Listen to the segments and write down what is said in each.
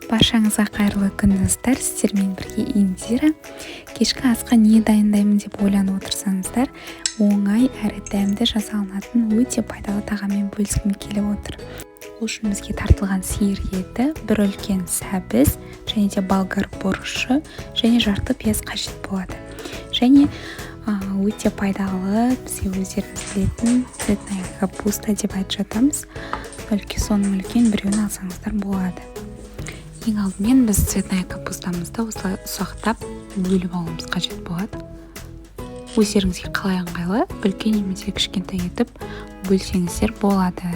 Баршаңызға қайырлы күн достар, сіздермен бірге Индира. Кешкі асқа не дайындаймын деп ойланып отырсаңыздар, оңай әрі дәмді жаза алынатын өте пайдалы тағаммен бөліскім келіп отыр. Ол үшін бізге тартылған сиыр еті, бір үлкен сәбіз, және де болгар бұрышы, және жарты пияз қажет болады. Және өте пайдалы, бізге өздеріңіз білетін цветная капуста деп айтып жатамыз. Соның үлкен біреуін алсаңыздар болады. Ең алдымен біз цветная капустамызды осылай ұсақтап бөліп алуымыз қажет болады. Өздеріңізге қалай ыңғайлы, үлкен немесе кішкентай етіп бөлсеңіздер болады.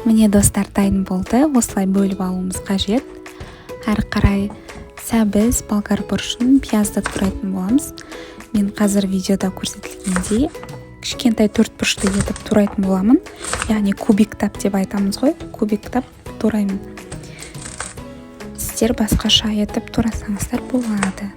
Міне достар, дайын болды. Осылай бөліп алуымыз қажет. Әрі қарай сәбіз, болгар бұрышын, пиязды турайтын боламыз. Мен қазір видеода көрсетілгендей кішкентай төрт бұрышты етіп турайтын боламын. Яғни кубиктап деп айтамыз ғой, кубиктап тураймын. Сіздер басқаша етіп турасаңыздар болады.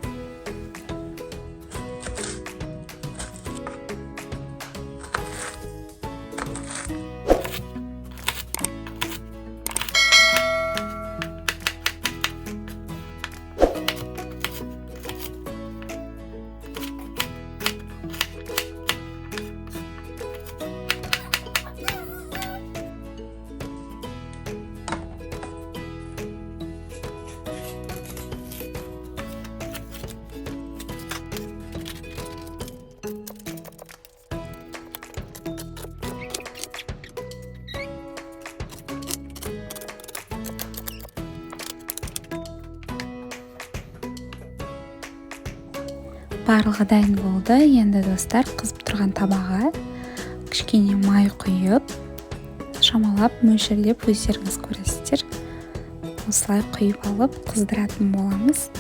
Барлығы дайын болды. Енді достар, қызып тұрған табаға кішкене май құйып, шамалап, мөлшерлеп өздеріңіз көресіздер. Осылай құйып алып, қыздыратын боламыз.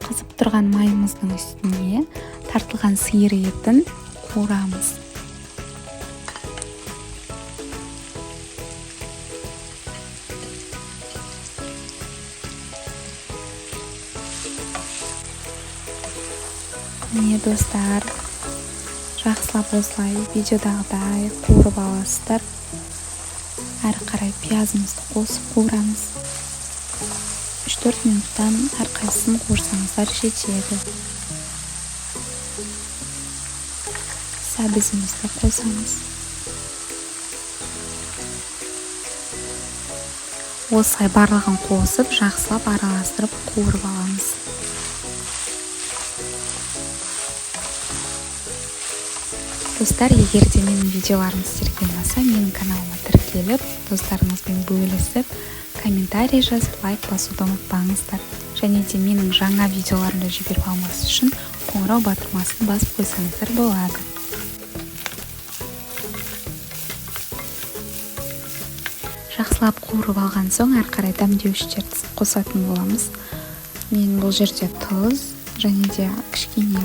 Қызып тұрған майымыздың үстіне тартылған сиыр етін қуырамыз. Міне достар, жақсылап осылай видеодағыдай қуырып аласыздар. Әрі қарай пиязымызды қосып қуырамыз. 3-4 минуттан әрқайсысын қуырсаңыздар жетеді. Сәбізімізді қосамыз. Осылай барлығын қосып, жақсылап араластырып қуырып аламыз. Достар, егер де менің видеоларым сіздерге ұнаса, менің каналыма тіркеліп, достарыңызбен бөлісіп, комментарий жазып, лайк басуды ұмытпаңыздар. Және де менің жаңа видеоларымды жіберіп алмас үшін қоңырау батырмасын басып қойсаңыздар болады. Жақсылап қуырып алған соң, әрі қарай дәмдеуіштерді қосатын боламыз. Мен бұл жерде тұз және де кішкене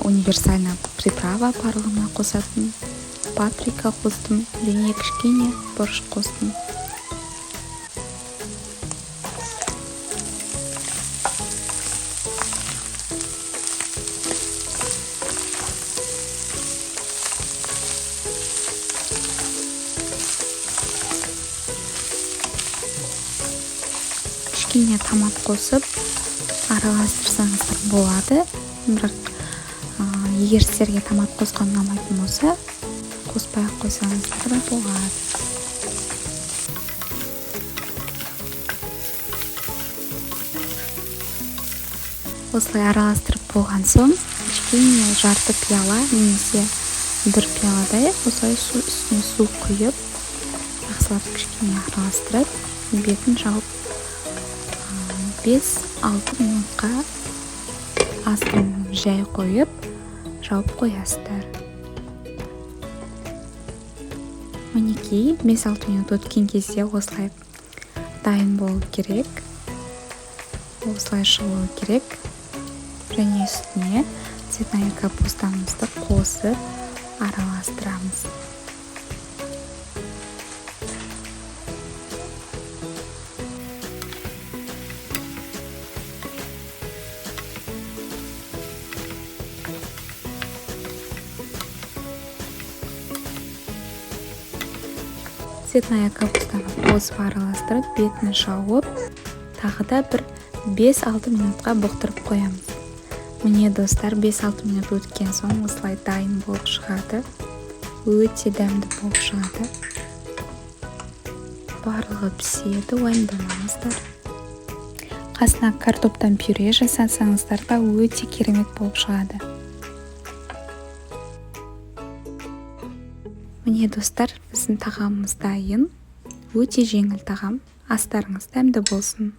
универсальный приправа барлығына қосатын, паприка қостым және кішкене бұрыш қостым. Кішкене томат қосып араластырсаңыздар болады. Бірақ егер сіздерге томат қосқан ұнамайтын болса, қоспай қойсаңыздар да болады. Осылай араластырып болған соң, кішкене жарты пиала немесе бір пиаладай осылай үстіне су құйып, жақсылап кішкене араластырып, бетін жауып 5-6 минутқа астын жай қойып, жауып қоясыздар. Мінекей 5-6 минут өткен кезде осылай дайын болу керек. Осылай шығуы керек. Және үстіне цветная капустамызды қосып араластырамыз. цветная капустаны қосып араластырып, бетін жауып, тағы да бір 5-6 минутқа бұқтырып қоямыз. Міне достар, 5-6 минут өткен соң осылай дайын болып шығады. Өте дәмді болып шығады. Барлығы піседі, уайымдамаңыздар. Қасына картоптан пюре жасасаңыздар да өте керемет болып шығады. Міне достар, біздің тағамымыз дайын. Өте жеңіл тағам. Астарыңыз дәмді болсын.